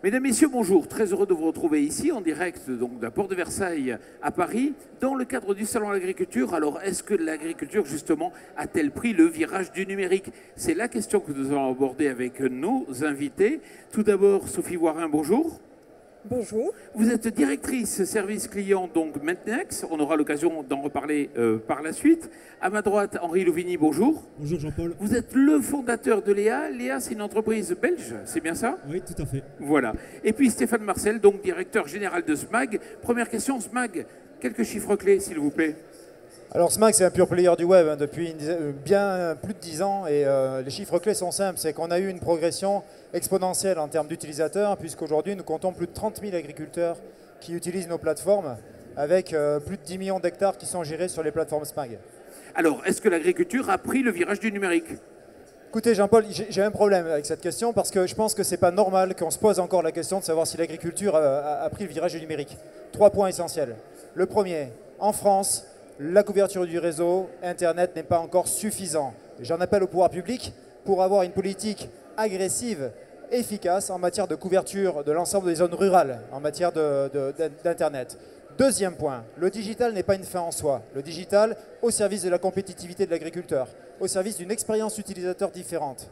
Mesdames, Messieurs, bonjour. Très heureux de vous retrouver ici en direct donc, de la Porte de Versailles à Paris dans le cadre du Salon de l'Agriculture. Alors, est-ce que l'agriculture, justement, a-t-elle pris le virage du numérique? C'est la question que nous allons aborder avec nos invités. Tout d'abord, Sophie Warin, bonjour. Bonjour. Vous êtes directrice service client donc Maintenex. On aura l'occasion d'en reparler par la suite. À ma droite, Henri Louvigny, bonjour. Bonjour Jean-Paul. Vous êtes le fondateur de Léa. Léa, c'est une entreprise belge, c'est bien ça? Oui, tout à fait. Voilà. Et puis Stéphane Marcel, donc directeur général de SMAG. Première question, SMAG, quelques chiffres clés s'il vous plaît. Alors SMAG, c'est un pure player du web depuis bien plus de 10 ans et les chiffres clés sont simples, c'est qu'on a eu une progression exponentielle en termes d'utilisateurs puisqu'aujourd'hui nous comptons plus de 30 000 agriculteurs qui utilisent nos plateformes avec plus de 10 millions d'hectares qui sont gérés sur les plateformes SMAG. Alors, est-ce que l'agriculture a pris le virage du numérique? Écoutez Jean-Paul, j'ai un problème avec cette question parce que je pense que c'est pas normal qu'on se pose encore la question de savoir si l'agriculture a pris le virage du numérique. 3 points essentiels. Le premier, en France, la couverture du réseau Internet n'est pas encore suffisant. J'en appelle au pouvoir public pour avoir une politique agressive, efficace en matière de couverture de l'ensemble des zones rurales en matière d'Internet. Deuxième point, le digital n'est pas une fin en soi. Le digital au service de la compétitivité de l'agriculteur, au service d'une expérience utilisateur différente.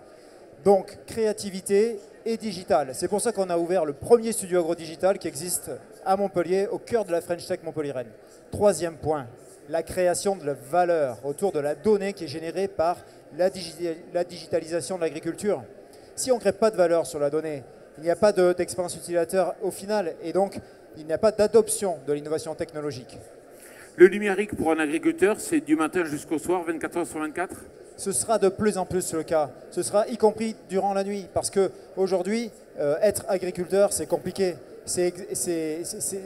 Donc, créativité et digital. C'est pour ça qu'on a ouvert le premier studio agro-digital qui existe à Montpellier, au cœur de la French Tech montpelliéraine. Troisième point, la création de la valeur autour de la donnée qui est générée par la digitalisation de l'agriculture. Si on ne crée pas de valeur sur la donnée, il n'y a pas d'expérience utilisateur au final et donc il n'y a pas d'adoption de l'innovation technologique. Le numérique pour un agriculteur, c'est du matin jusqu'au soir, 24 heures sur 24? Ce sera de plus en plus le cas. Ce sera y compris durant la nuit parce qu'aujourd'hui, être agriculteur, c'est compliqué.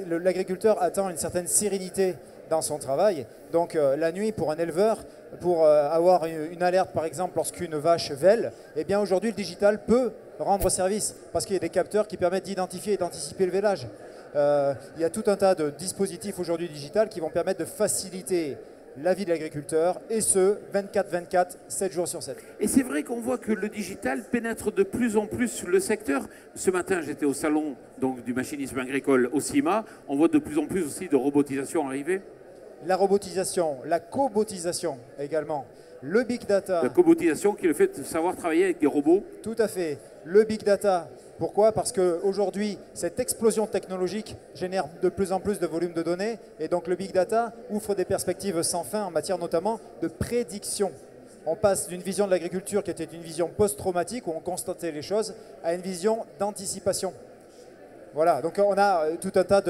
L'agriculteur attend une certaine sérénité dans son travail. Donc la nuit, pour un éleveur, pour avoir une alerte par exemple lorsqu'une vache vèle, eh bien aujourd'hui le digital peut rendre service parce qu'il y a des capteurs qui permettent d'identifier et d'anticiper le vélage. Il y a tout un tas de dispositifs aujourd'hui digital qui vont permettre de faciliter la vie de l'agriculteur et ce, 24/24, 7 jours sur 7. Et c'est vrai qu'on voit que le digital pénètre de plus en plus le secteur. Ce matin, j'étais au salon donc, du machinisme agricole au CIMA. On voit de plus en plus aussi de robotisation arriver. La robotisation, la cobotisation également, le big data. La cobotisation qui est le fait de savoir travailler avec des robots. Tout à fait. Le big data. Pourquoi? Parce qu'aujourd'hui, cette explosion technologique génère de plus en plus de volume de données et donc le big data ouvre des perspectives sans fin en matière notamment de prédiction. On passe d'une vision de l'agriculture qui était une vision post-traumatique où on constatait les choses à une vision d'anticipation. Voilà, donc on a tout un tas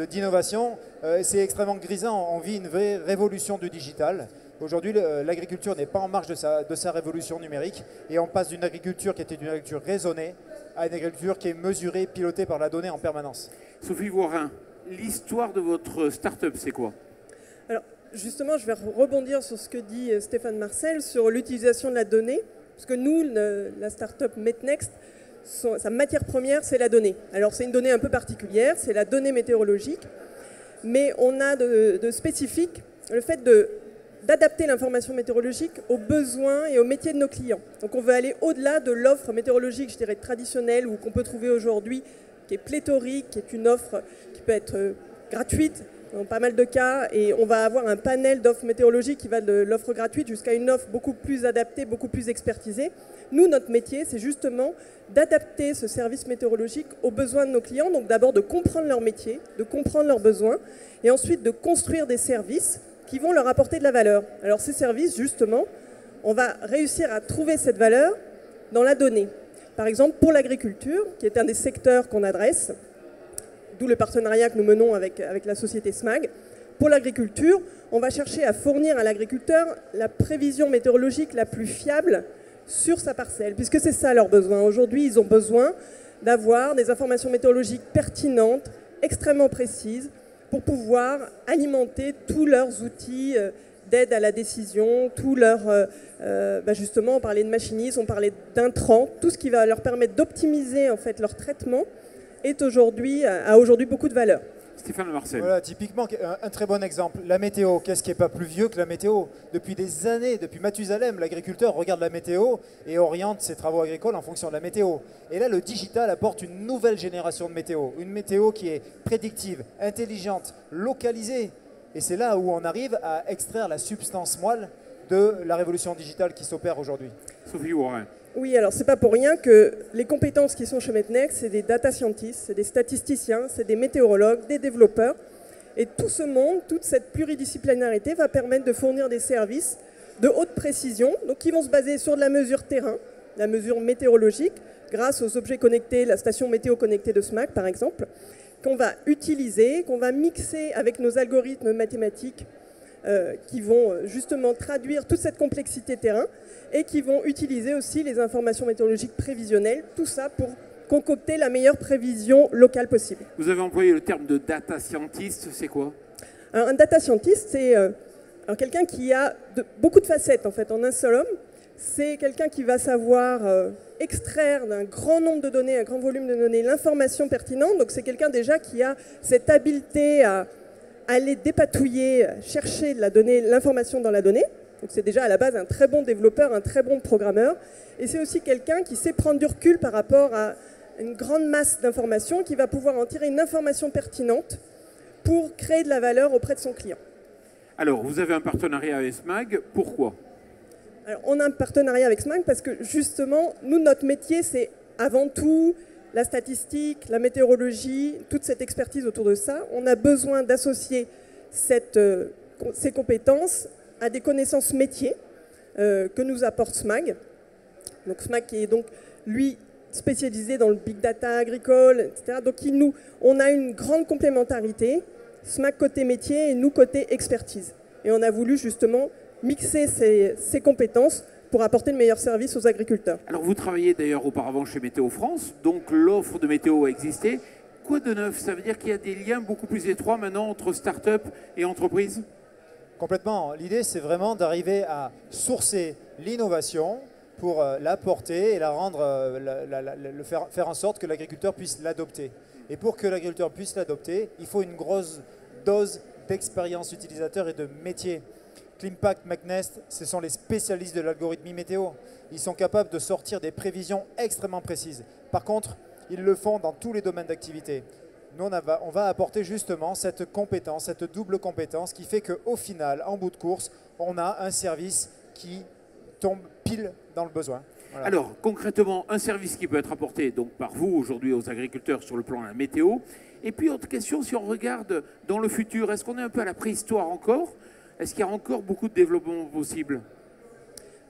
d'innovations. C'est extrêmement grisant, on vit une vraie révolution du digital. Aujourd'hui, l'agriculture n'est pas en marge de sa révolution numérique et on passe d'une agriculture qui était une agriculture raisonnée à une agriculture qui est mesurée, pilotée par la donnée en permanence. Sophie Warin, l'histoire de votre start-up, c'est quoi? Alors, justement, je vais rebondir sur ce que dit Stéphane Marcel sur l'utilisation de la donnée. Parce que nous, la start-up Maintenex, sa matière première, c'est la donnée. Alors, c'est une donnée un peu particulière, c'est la donnée météorologique. Mais on a de spécifique le fait d'adapter l'information météorologique aux besoins et aux métiers de nos clients. Donc on veut aller au-delà de l'offre météorologique, je dirais, traditionnelle ou qu'on peut trouver aujourd'hui, qui est pléthorique, qui est une offre qui peut être gratuite dans pas mal de cas, et on va avoir un panel d'offres météorologiques qui va de l'offre gratuite jusqu'à une offre beaucoup plus adaptée, beaucoup plus expertisée. Nous, notre métier, c'est justement d'adapter ce service météorologique aux besoins de nos clients, donc d'abord de comprendre leur métier, de comprendre leurs besoins, et ensuite de construire des services qui vont leur apporter de la valeur. Alors ces services, justement, on va réussir à trouver cette valeur dans la donnée. Par exemple, pour l'agriculture, qui est un des secteurs qu'on adresse, d'où le partenariat que nous menons avec la société SMAG. Pour l'agriculture, on va chercher à fournir à l'agriculteur la prévision météorologique la plus fiable sur sa parcelle, puisque c'est ça leur besoin. Aujourd'hui, ils ont besoin d'avoir des informations météorologiques pertinentes, extrêmement précises, pour pouvoir alimenter tous leurs outils d'aide à la décision, tous leurs, justement, on parlait de machinisme, on parlait d'intrants, tout ce qui va leur permettre d'optimiser en fait leur traitement a aujourd'hui beaucoup de valeur. Stéphane Marcel. Voilà, typiquement, un très bon exemple. La météo, qu'est-ce qui n'est pas plus vieux que la météo? Depuis des années, depuis Mathusalem, l'agriculteur regarde la météo et oriente ses travaux agricoles en fonction de la météo. Et là, le digital apporte une nouvelle génération de météo. Une météo qui est prédictive, intelligente, localisée. Et c'est là où on arrive à extraire la substance moelle de la révolution digitale qui s'opère aujourd'hui. Sophie Warren. Oui, alors c'est pas pour rien que les compétences qui sont chez Metnext, c'est des data scientists, c'est des statisticiens, c'est des météorologues, des développeurs. Et tout ce monde, toute cette pluridisciplinarité va permettre de fournir des services de haute précision, donc qui vont se baser sur de la mesure terrain, la mesure météorologique, grâce aux objets connectés, la station météo connectée de SMAC par exemple, qu'on va utiliser, qu'on va mixer avec nos algorithmes mathématiques qui vont justement traduire toute cette complexité terrain et qui vont utiliser aussi les informations météorologiques prévisionnelles, tout ça pour concocter la meilleure prévision locale possible. Vous avez employé le terme de data scientist, c'est quoi? Alors, un data scientist, c'est quelqu'un qui a beaucoup de facettes en fait en un seul homme. C'est quelqu'un qui va savoir extraire d'un grand nombre de données, un grand volume de données, l'information pertinente. Donc c'est quelqu'un déjà qui a cette habileté à aller dépatouiller, chercher de la donnée, l'information dans la donnée. Donc c'est déjà à la base un très bon développeur, un très bon programmeur. Et c'est aussi quelqu'un qui sait prendre du recul par rapport à une grande masse d'informations, qui va pouvoir en tirer une information pertinente pour créer de la valeur auprès de son client. Alors, vous avez un partenariat avec SMAG, pourquoi? Alors, on a un partenariat avec SMAG parce que justement, nous, notre métier, c'est avant tout la statistique, la météorologie, toute cette expertise autour de ça. On a besoin d'associer ces compétences à des connaissances métiers que nous apporte SMAG. Donc SMAG qui est donc, lui, spécialisé dans le big data agricole, etc. Donc on a une grande complémentarité, SMAG côté métier et nous côté expertise. Et on a voulu justement mixer ces compétences pour apporter le meilleur service aux agriculteurs. Alors vous travaillez d'ailleurs auparavant chez Météo France, donc l'offre de météo existait. Quoi de neuf? Ça veut dire qu'il y a des liens beaucoup plus étroits maintenant entre start-up et entreprise? Complètement. L'idée, c'est vraiment d'arriver à sourcer l'innovation pour l'apporter et la rendre, faire en sorte que l'agriculteur puisse l'adopter. Et pour que l'agriculteur puisse l'adopter, il faut une grosse dose d'expérience utilisateur et de métier. Climpact, Metnext, ce sont les spécialistes de l'algorithmie météo. Ils sont capables de sortir des prévisions extrêmement précises. Par contre, ils le font dans tous les domaines d'activité. Nous, on va apporter justement cette compétence, cette double compétence qui fait qu'au final, en bout de course, on a un service qui tombe pile dans le besoin. Voilà. Alors, concrètement, un service qui peut être apporté donc, par vous aujourd'hui aux agriculteurs sur le plan de la météo. Et puis, autre question, si on regarde dans le futur, est-ce qu'on est un peu à la préhistoire encore? Est-ce qu'il y a encore beaucoup de développement possible?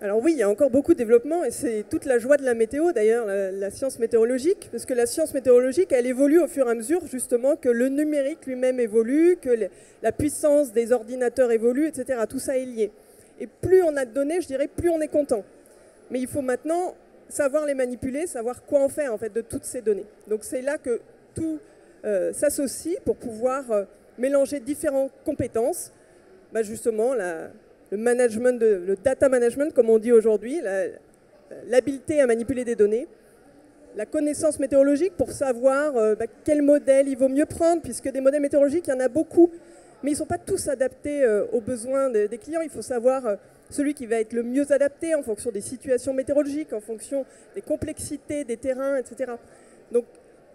Alors oui, il y a encore beaucoup de développement et c'est toute la joie de la météo d'ailleurs, la science météorologique, parce que la science météorologique, elle évolue au fur et à mesure justement que le numérique lui-même évolue, que la puissance des ordinateurs évolue, etc. Tout ça est lié. Et plus on a de données, je dirais, plus on est content. Mais il faut maintenant savoir les manipuler, savoir quoi en faire en fait de toutes ces données. Donc c'est là que tout s'associe pour pouvoir mélanger différentes compétences. Bah justement, le management, le data management, comme on dit aujourd'hui, l'habileté à manipuler des données, la connaissance météorologique pour savoir quel modèle il vaut mieux prendre, puisque des modèles météorologiques, il y en a beaucoup, mais ils ne sont pas tous adaptés aux besoins des clients. Il faut savoir celui qui va être le mieux adapté en fonction des situations météorologiques, en fonction des complexités des terrains, etc. Donc,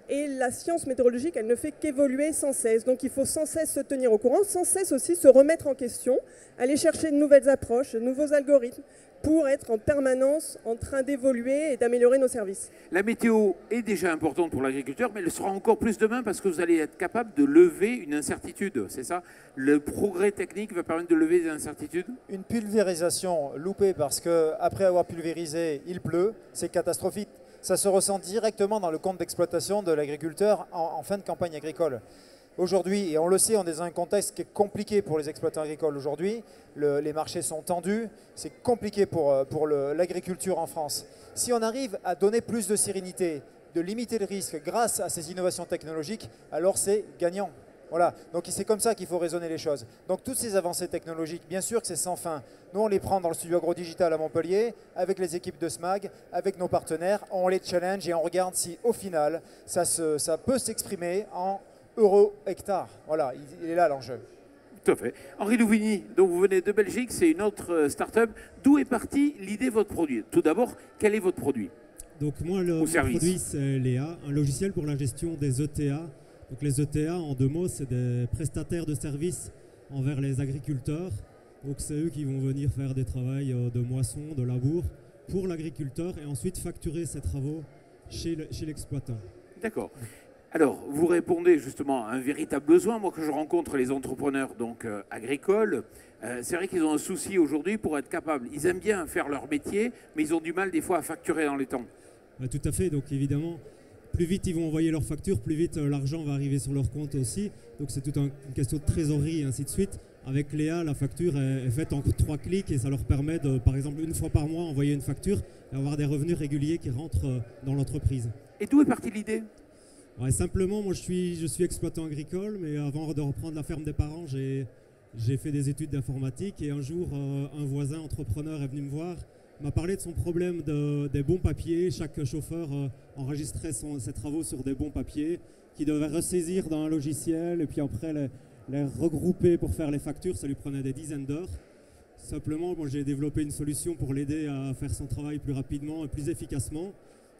et la science météorologique, elle ne fait qu'évoluer sans cesse. Donc il faut sans cesse se tenir au courant, sans cesse aussi se remettre en question, aller chercher de nouvelles approches, de nouveaux algorithmes pour être en permanence en train d'évoluer et d'améliorer nos services. La météo est déjà importante pour l'agriculteur, mais elle le sera encore plus demain parce que vous allez être capable de lever une incertitude. C'est ça? Le progrès technique va permettre de lever des incertitudes? Une pulvérisation loupée parce qu'après avoir pulvérisé, il pleut, c'est catastrophique. Ça se ressent directement dans le compte d'exploitation de l'agriculteur en fin de campagne agricole. Aujourd'hui, et on le sait, on est dans un contexte qui est compliqué pour les exploitants agricoles aujourd'hui. Les marchés sont tendus, c'est compliqué pour l'agriculture en France. Si on arrive à donner plus de sérénité, de limiter le risque grâce à ces innovations technologiques, alors c'est gagnant. Voilà, donc c'est comme ça qu'il faut raisonner les choses. Donc toutes ces avancées technologiques, bien sûr que c'est sans fin. Nous, on les prend dans le studio AgroDigital à Montpellier, avec les équipes de SMAG, avec nos partenaires, on les challenge et on regarde si au final, ça peut s'exprimer en euros hectare. Voilà, il est là l'enjeu. Tout à fait. Henri Louvigny, donc vous venez de Belgique, c'est une autre start-up. D'où est partie l'idée de votre produit? Tout d'abord, quel est votre produit? Donc moi, mon produit, c'est Léa, un logiciel pour la gestion des ETA. Donc les ETA, en 2 mots, c'est des prestataires de services envers les agriculteurs. Donc c'est eux qui vont venir faire des travaux de moisson, de labour pour l'agriculteur et ensuite facturer ces travaux chez l'exploitant. D'accord. Alors, vous répondez justement à un véritable besoin. Moi, quand je rencontre les entrepreneurs agricoles, c'est vrai qu'ils ont un souci aujourd'hui pour être capables. Ils aiment bien faire leur métier, mais ils ont du mal des fois à facturer dans les temps. Tout à fait. Donc évidemment, plus vite ils vont envoyer leurs factures, plus vite l'argent va arriver sur leur compte aussi. Donc c'est toute une question de trésorerie et ainsi de suite. Avec Léa, la facture est faite en 3 clics et ça leur permet de, par exemple, 1 fois par mois, envoyer une facture et avoir des revenus réguliers qui rentrent dans l'entreprise. Et d'où est partie l'idée? Ouais, simplement, moi je suis exploitant agricole, mais avant de reprendre la ferme des parents, j'ai fait des études d'informatique et un jour, un voisin entrepreneur est venu me voir, m'a parlé de son problème des bons papiers. Chaque chauffeur enregistrait ses travaux sur des bons papiers qu'il devait ressaisir dans un logiciel et puis après les regrouper pour faire les factures. Ça lui prenait des dizaines d'heures. Simplement, moi, j'ai développé une solution pour l'aider à faire son travail plus rapidement et plus efficacement.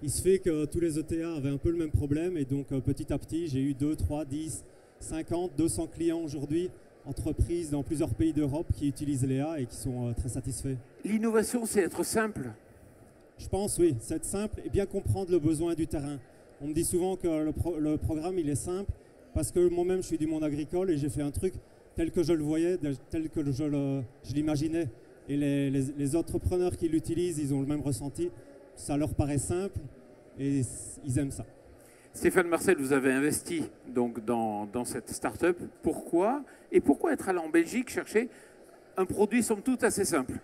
Il se fait que tous les ETA avaient un peu le même problème et donc petit à petit, j'ai eu 2, 3, 10, 50, 200 clients aujourd'hui, entreprises dans plusieurs pays d'Europe qui utilisent Léa et qui sont très satisfaits. L'innovation, c'est être simple? Je pense, oui, c'est être simple et bien comprendre le besoin du terrain. On me dit souvent que le programme, il est simple parce que moi-même, je suis du monde agricole et j'ai fait un truc tel que je le voyais, tel que je l'imaginais. Et les entrepreneurs qui l'utilisent, ils ont le même ressenti. Ça leur paraît simple et ils aiment ça. Stéphane Marcel, vous avez investi donc dans cette start-up. Pourquoi? Et pourquoi être allé en Belgique chercher un produit somme toute assez simple?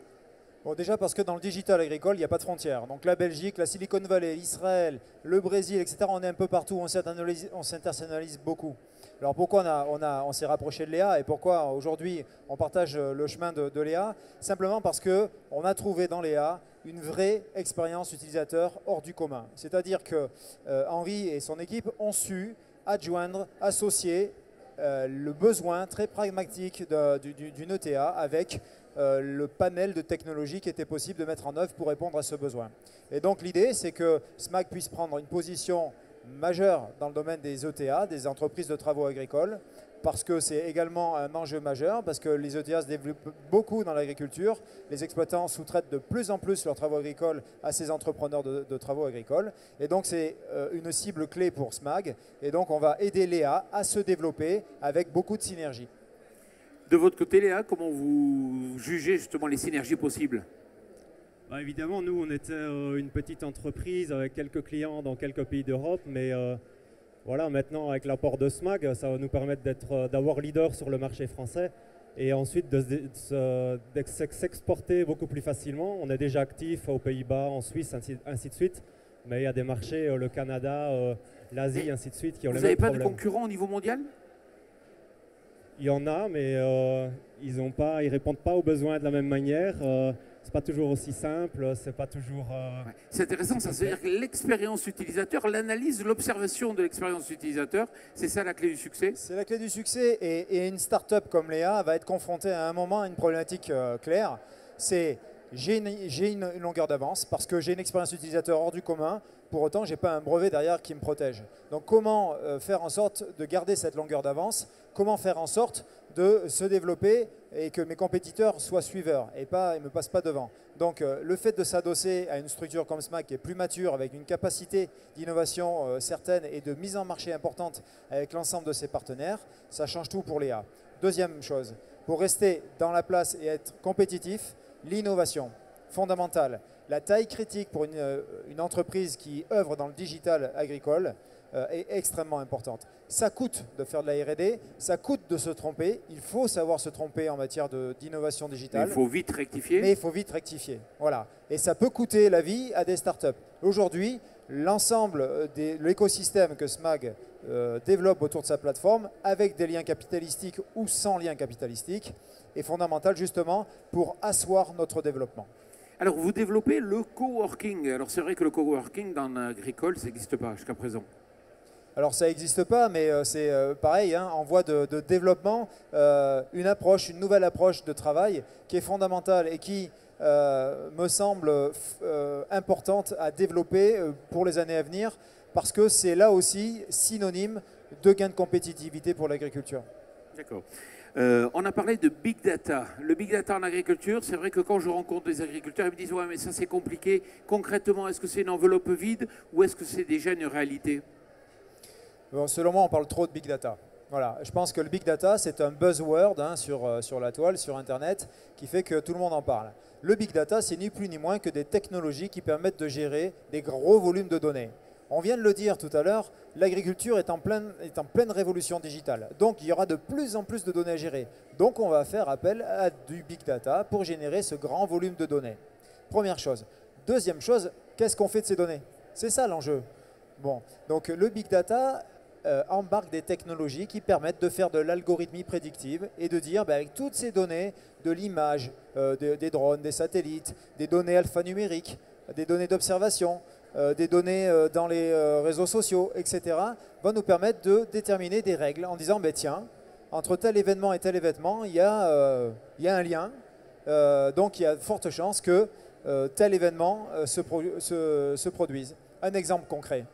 Bon, déjà parce que dans le digital agricole, il n'y a pas de frontières. Donc la Belgique, la Silicon Valley, Israël, le Brésil, etc., on est un peu partout, on s'internationalise beaucoup. Alors pourquoi on s'est rapproché de Léa et pourquoi aujourd'hui on partage le chemin de Léa? Simplement parce qu'on a trouvé dans Léa une vraie expérience utilisateur hors du commun. C'est-à-dire que Henri et son équipe ont su adjoindre, associer le besoin très pragmatique d'une ETA avec le panel de technologies qui était possible de mettre en œuvre pour répondre à ce besoin. Et donc l'idée, c'est que SMAG puisse prendre une position majeure dans le domaine des ETA, des entreprises de travaux agricoles, parce que c'est également un enjeu majeur, parce que les ETA se développent beaucoup dans l'agriculture. Les exploitants sous-traitent de plus en plus leurs travaux agricoles à ces entrepreneurs de travaux agricoles. Et donc c'est une cible clé pour SMAG. Et donc on va aider Léa à se développer avec beaucoup de synergies. De votre côté, Léa, comment vous jugez justement les synergies possibles? Évidemment, nous, on était une petite entreprise avec quelques clients dans quelques pays d'Europe, mais voilà, maintenant, avec l'apport de SMAG, ça va nous permettre d'avoir leader sur le marché français et ensuite de s'exporter beaucoup plus facilement. On est déjà actif aux Pays-Bas, en Suisse, ainsi de suite, mais il y a des marchés, le Canada, l'Asie, ainsi de suite, qui ont les mêmes problèmes. Vous n'avez pas de concurrents au niveau mondial? Il y en a, mais ils ne répondent pas aux besoins de la même manière. C'est pas toujours aussi simple, c'est pas toujours... Ouais. C'est intéressant, ça veut dire que l'expérience utilisateur, l'analyse, l'observation de l'expérience utilisateur, c'est ça la clé du succès? C'est la clé du succès et une start-up comme Léa va être confrontée à un moment à une problématique claire. C'est j'ai une longueur d'avance parce que j'ai une expérience utilisateur hors du commun, pour autant je n'ai pas un brevet derrière qui me protège. Donc comment faire en sorte de garder cette longueur d'avance? Comment faire en sorte de se développer et que mes compétiteurs soient suiveurs et ne me passent pas devant. Donc le fait de s'adosser à une structure comme SMAG qui est plus mature, avec une capacité d'innovation certaine et de mise en marché importante avec l'ensemble de ses partenaires, ça change tout pour Léa. Deuxième chose, pour rester dans la place et être compétitif, l'innovation fondamentale. La taille critique pour une entreprise qui œuvre dans le digital agricole est extrêmement importante. Ça coûte de faire de la R&D, ça coûte de se tromper. Il faut savoir se tromper en matière d'innovation digitale. Il faut vite rectifier. Mais il faut vite rectifier. Voilà. Et ça peut coûter la vie à des startups. Aujourd'hui, l'ensemble de l'écosystème que SMAG développe autour de sa plateforme, avec des liens capitalistiques ou sans liens capitalistiques, est fondamental justement pour asseoir notre développement. Alors, vous développez le coworking. Alors, c'est vrai que le coworking dans l'agricole, ça n'existe pas jusqu'à présent. Alors ça n'existe pas, mais c'est pareil, hein, en voie de développement, une nouvelle approche de travail qui est fondamentale et qui me semble importante à développer pour les années à venir, parce que c'est là aussi synonyme de gain de compétitivité pour l'agriculture. D'accord. On a parlé de big data. Le big data en agriculture, c'est vrai que quand je rencontre des agriculteurs, ils me disent « ouais, mais ça c'est compliqué. Concrètement, est-ce que c'est une enveloppe vide ou est-ce que c'est déjà une réalité ?» Bon, selon moi, on parle trop de big data. Voilà. Je pense que le big data, c'est un buzzword hein, sur la toile, sur Internet, qui fait que tout le monde en parle. Le big data, c'est ni plus ni moins que des technologies qui permettent de gérer des gros volumes de données. On vient de le dire tout à l'heure, l'agriculture est en pleine révolution digitale. Donc, il y aura de plus en plus de données à gérer. Donc, on va faire appel à du big data pour générer ce grand volume de données. Première chose. Deuxième chose, qu'est-ce qu'on fait de ces données? C'est ça l'enjeu. Bon, donc le big data embarque des technologies qui permettent de faire de l'algorithmie prédictive et de dire, avec toutes ces données, de l'image, des drones, des satellites, des données alphanumériques, des données d'observation, des données dans les réseaux sociaux, etc., va nous permettre de déterminer des règles en disant, tiens, entre tel événement et tel événement, il y a un lien, donc il y a de fortes chances que tel événement se produise. Un exemple concret.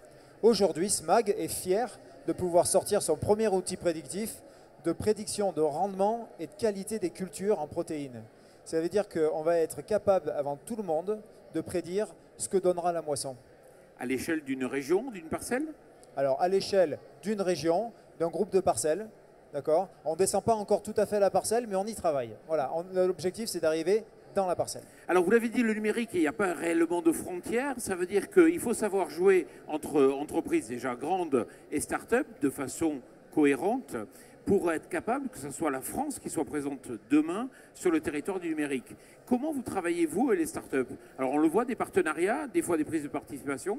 Aujourd'hui, SMAG est fier de pouvoir sortir son premier outil prédictif de prédiction de rendement et de qualité des cultures en protéines. Ça veut dire qu'on va être capable, avant tout le monde, de prédire ce que donnera la moisson. À l'échelle d'une région, d'une parcelle? Alors, à l'échelle d'une région, d'un groupe de parcelles, d'accord? On ne descend pas encore tout à fait la parcelle, mais on y travaille. Voilà, l'objectif, c'est d'arriver dans la parcelle. Alors, vous l'avez dit, le numérique, il n'y a pas réellement de frontières. Ça veut dire qu'il faut savoir jouer entre entreprises déjà grandes et start-up de façon cohérente pour être capable que ce soit la France qui soit présente demain sur le territoire du numérique. Comment vous travaillez, vous et les start-up? Alors, on le voit, des partenariats, des fois des prises de participation.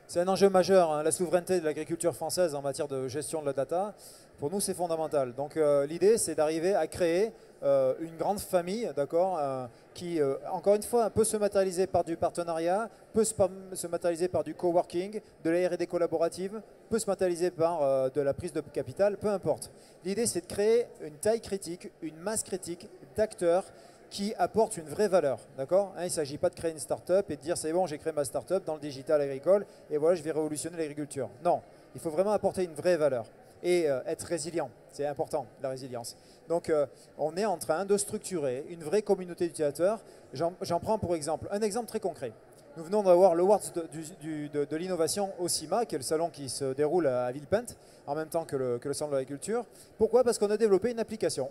C'est un enjeu majeur, hein, la souveraineté de l'agriculture française en matière de gestion de la data. Pour nous, c'est fondamental. Donc l'idée, c'est d'arriver à créer une grande famille, d'accord, qui, encore une fois, peut se matérialiser par du partenariat, peut se matérialiser par du coworking, de la R&D collaborative, peut se matérialiser par de la prise de capital, peu importe. L'idée, c'est de créer une taille critique, une masse critique d'acteurs qui apportent une vraie valeur, d'accord, hein. Il ne s'agit pas de créer une start-up et de dire c'est bon, j'ai créé ma start-up dans le digital agricole et voilà, je vais révolutionner l'agriculture. Non, il faut vraiment apporter une vraie valeur et être résilient, c'est important, la résilience. Donc on est en train de structurer une vraie communauté d'utilisateurs. J'en prends pour exemple, un exemple très concret. Nous venons d'avoir le Awards de l'innovation au CIMA, qui est le salon qui se déroule à Villepinte, en même temps que le salon de l'agriculture. Pourquoi? Parce qu'on a développé une application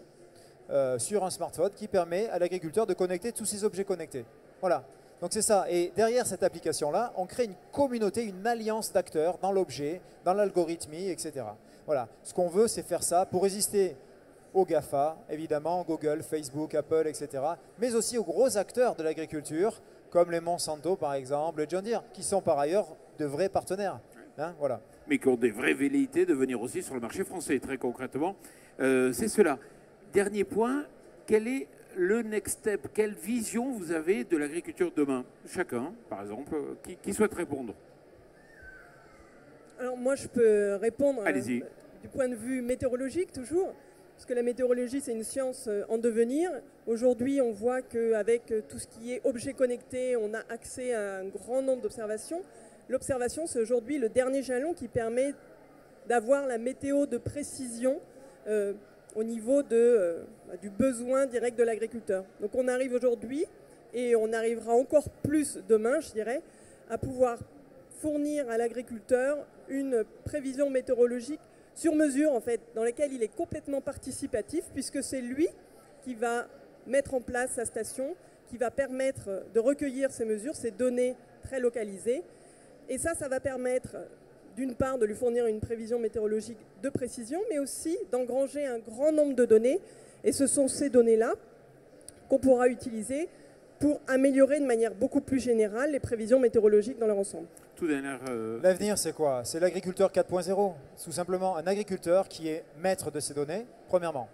sur un smartphone qui permet à l'agriculteur de connecter tous ses objets connectés. Voilà, donc c'est ça. Et derrière cette application-là, on crée une communauté, une alliance d'acteurs dans l'objet, dans l'algorithmie, etc. Voilà, ce qu'on veut, c'est faire ça pour résister aux GAFA, évidemment, Google, Facebook, Apple, etc. Mais aussi aux gros acteurs de l'agriculture, comme les Monsanto par exemple, les John Deere, qui sont par ailleurs de vrais partenaires. Hein, voilà. Mais qui ont des vraies velléités de venir aussi sur le marché français, très concrètement. C'est cela. Dernier point, quel est le next step? Quelle vision vous avez de l'agriculture demain? Chacun, par exemple, qui souhaite répondre? Alors moi, je peux répondre Allez-y. Du point de vue météorologique toujours, parce que la météorologie, c'est une science en devenir. Aujourd'hui, on voit qu'avec tout ce qui est objets connectés, on a accès à un grand nombre d'observations. L'observation, c'est aujourd'hui le dernier jalon qui permet d'avoir la météo de précision au niveau du besoin direct de l'agriculteur. Donc on arrive aujourd'hui, et on arrivera encore plus demain, je dirais, à pouvoir fournir à l'agriculteur une prévision météorologique sur mesure, en fait, dans laquelle il est complètement participatif, puisque c'est lui qui va mettre en place sa station, qui va permettre de recueillir ces mesures, ces données très localisées. Et ça va permettre d'une part de lui fournir une prévision météorologique de précision, mais aussi d'engranger un grand nombre de données. Et ce sont ces données-là qu'on pourra utiliser pour améliorer de manière beaucoup plus générale les prévisions météorologiques dans leur ensemble. L'avenir, c'est quoi? C'est l'agriculteur 4.0. Tout simplement, un agriculteur qui est maître de ces données, premièrement.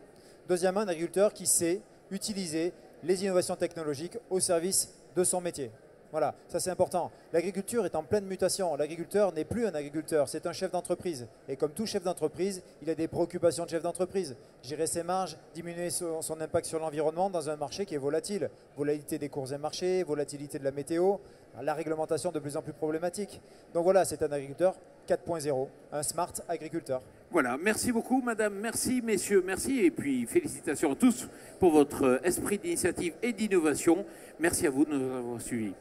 Deuxièmement, un agriculteur qui sait utiliser les innovations technologiques au service de son métier. Voilà, ça c'est important. L'agriculture est en pleine mutation. L'agriculteur n'est plus un agriculteur, c'est un chef d'entreprise. Et comme tout chef d'entreprise, il a des préoccupations de chef d'entreprise. Gérer ses marges, diminuer son impact sur l'environnement dans un marché qui est volatile. Volatilité des cours des marchés, volatilité de la météo, la réglementation de plus en plus problématique. Donc voilà, c'est un agriculteur 4.0, un smart agriculteur. Voilà, merci beaucoup madame, merci messieurs, merci et puis félicitations à tous pour votre esprit d'initiative et d'innovation. Merci à vous de nous avoir suivis.